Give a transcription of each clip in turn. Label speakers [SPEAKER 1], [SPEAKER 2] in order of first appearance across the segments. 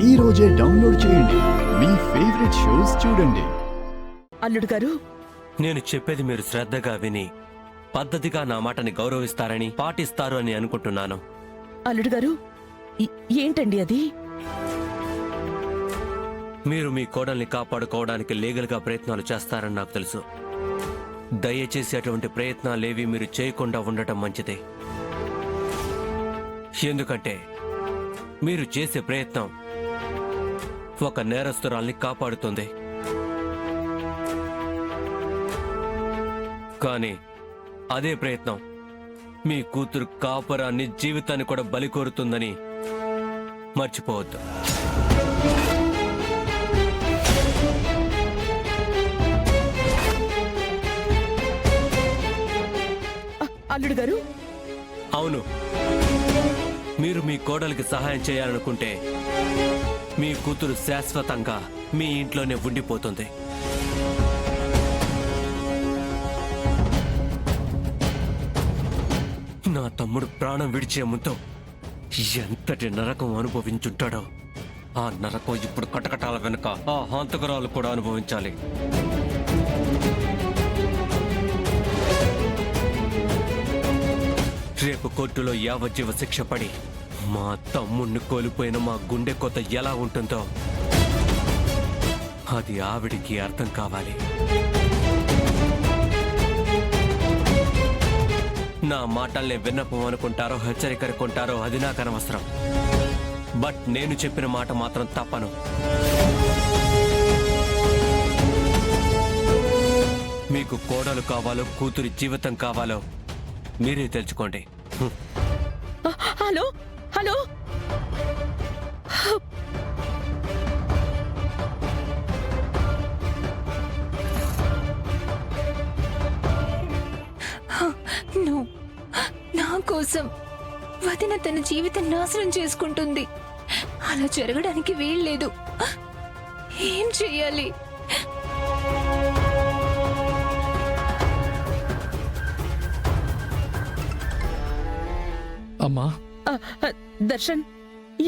[SPEAKER 1] ఈ రోజే డౌన్లోడ్ చేయండి. మీ ఫేవరెట్ షోస్ చూడండి.
[SPEAKER 2] అల్లుడు గారు,
[SPEAKER 3] నేను చెప్పేది మీరు శ్రద్ధగా విని పద్ధతిగా నా మాటని గౌరవిస్తారని పాటిస్తారు అని అనుకుంటున్నాను.
[SPEAKER 2] అల్లుడు గారు, ఏంటండి అది?
[SPEAKER 3] మీరు మీ కోడల్ని కాపాడుకోవడానికి లీగల్గా ప్రయత్నాలు చేస్తారని నాకు తెలుసు. దయచేసి అటువంటి ప్రయత్నాలేవి మీరు చేయకుండా ఉండటం మంచిదే. ఎందుకంటే మీరు చేసే ప్రయత్నం ఒక నేరస్తురాల్ని కాపాడుతుంది. కానీ అదే ప్రయత్నం మీ కూతురు కాపురాన్ని, జీవితాన్ని కూడా బలి కోరుతుందని మర్చిపోవద్దు.
[SPEAKER 2] అల్లుడు గారు,
[SPEAKER 3] అవును, మీరు మీ కోడలికి సహాయం చేయాలనుకుంటే మీ కూతురు శాశ్వతంగా మీ ఇంట్లోనే ఉండిపోతుంది. నా తమ్ముడు ప్రాణం విడిచే ముందు ఎంతటి నరకం అనుభవించుంటాడో ఆ నరకం ఇప్పుడు కటకటాల వెనుక ఆ హంతకురాలు కూడా అనుభవించాలి. రేపు కోర్టులో యావజ్జీవ శిక్ష పడి మా తమ్ముణ్ణి కోల్పోయిన మా గుండె కొత్త ఎలా ఉంటుందో అది ఆవిడికి అర్థం కావాలి. నా మాటల్ని విన్నపం అనుకుంటారో హెచ్చరికనుకుంటారో అది నాకు అనవసరం. బట్ నేను చెప్పిన మాట మాత్రం తప్పను. మీకు కోడలు కావాలో కూతురి జీవితం కావాలో మీరే తెలుసుకోండి.
[SPEAKER 2] హలో హలో,
[SPEAKER 4] నా కోసం వదిన తన జీవితం నాశనం చేసుకుంటుంది. అలా జరగడానికి వీల్లేదు. ఏం చెయ్యాలి?
[SPEAKER 5] అమ్మా,
[SPEAKER 2] దర్శన్,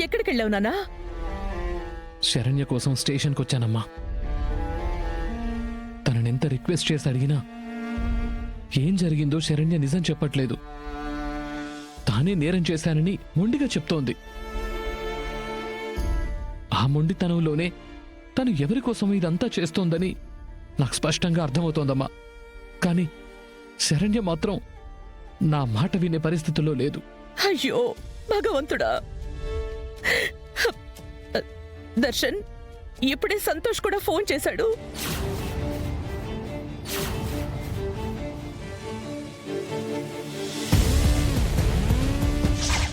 [SPEAKER 2] ఎక్కడికి వెళ్ళావు నాన్నా?
[SPEAKER 5] శరణ్య కోసం స్టేషన్కి వచ్చానమ్మా. తననెంత రిక్వెస్ట్ చేసి అడిగినా ఏం జరిగిందో శరణ్య నిజం చెప్పట్లేదు. తానే నేరం చేశానని మొండిగా చెప్తోంది. ఆ మొండితనంలోనే తను ఎవరి కోసం ఇదంతా చేస్తోందని నాకు స్పష్టంగా అర్థమవుతోందమ్మా. కానీ శరణ్య మాత్రం నా మాట వినే పరిస్థితుల్లో లేదు.
[SPEAKER 2] అయ్యో భగవంతుడా! దర్శన్, ఇప్పుడే సంతోష్ కూడా ఫోన్ చేశాడు.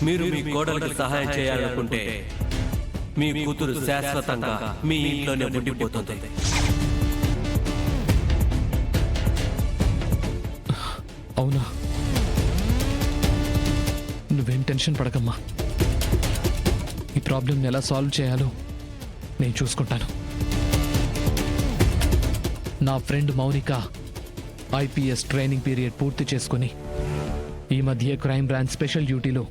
[SPEAKER 3] మీరు మీ కోడలికి సహాయం చేయాలనుకుంటే మీ కూతురు శాశ్వతంగా మీ ఇంట్లోనే ఉండిపోతుంది.
[SPEAKER 5] అవునా? నువ్వేం టెన్షన్ పడకమ్మా. ఈ ప్రాబ్లంని ఎలా సాల్వ్ చేయాలో నేను చూసుకుంటాను. నా friend Mounika IPS training period పూర్తి చేసుకుని ఈ మధ్య క్రైమ్ బ్రాంచ్ స్పెషల్ డ్యూటీలో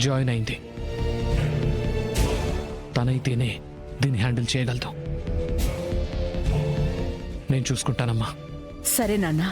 [SPEAKER 5] జాయిన్ అయింది. తనైతేనే దీన్ని హ్యాండిల్ చేయగలదు. నేను చూసుకుంటానమ్మా.
[SPEAKER 2] సరే నాన్నా.